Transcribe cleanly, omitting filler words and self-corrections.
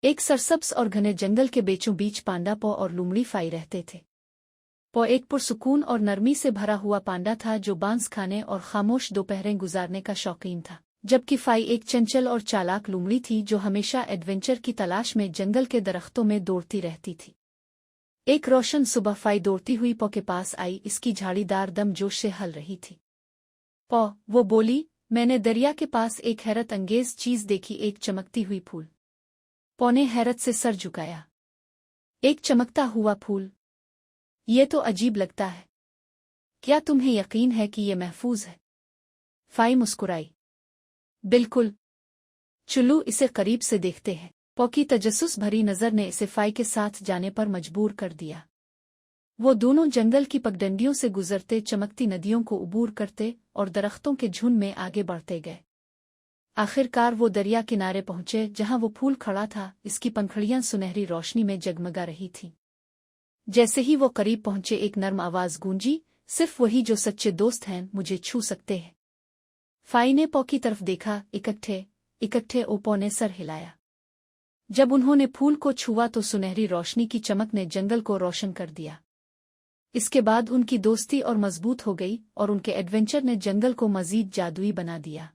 ایک سرسبز اور گھنے جنگل کے بیچوں بیچ پانڈا پو اور لومڑی فائی رہتے تھے۔ پو ایک پرسکون اور نرمی سے بھرا ہوا پانڈا تھا جو بانس کھانے اور خاموش دوپہریں گزارنے کا شوقین تھا، جبکہ فائی ایک چنچل اور چالاک لومڑی تھی جو ہمیشہ ایڈونچر کی تلاش میں جنگل کے درختوں میں دوڑتی رہتی تھی۔ ایک روشن صبح فائی دوڑتی ہوئی پو کے پاس آئی، اس کی جھاڑی دار دم جوش سے ہل رہی تھی۔ پو، وہ بولی، میں نے دریا کے پاس ایک حیرت انگیز چیز دیکھی، ایک چمکتی ہوئی پھول۔ پو نے حیرت سے سر جھکایا۔ ایک چمکتا ہوا پھول؟ یہ تو عجیب لگتا ہے، کیا تمہیں یقین ہے کہ یہ محفوظ ہے؟ فائی مسکرائی۔ بالکل، چلو اسے قریب سے دیکھتے ہیں۔ پو کی تجسس بھری نظر نے اسے فائی کے ساتھ جانے پر مجبور کر دیا۔ وہ دونوں جنگل کی پگڈنڈیوں سے گزرتے، چمکتی ندیوں کو عبور کرتے اور درختوں کے جھنڈ میں آگے بڑھتے گئے۔ آخر کار وہ دریا کنارے پہنچے جہاں وہ پھول کھڑا تھا، اس کی پنکھڑیاں سنہری روشنی میں جگمگا رہی تھیں۔ جیسے ہی وہ قریب پہنچے ایک نرم آواز گونجی، صرف وہی جو سچے دوست ہیں مجھے چھو سکتے ہیں۔ فائی نے پو کی طرف دیکھا۔ اکٹھے پو نے سر ہلایا۔ جب انہوں نے پھول کو چھوا تو سنہری روشنی کی چمک نے جنگل کو روشن کر دیا۔ اس کے بعد ان کی دوستی اور مضبوط ہو گئی اور ان کے ایڈونچر نے جنگل کو مزید جادوئی بنا دیا۔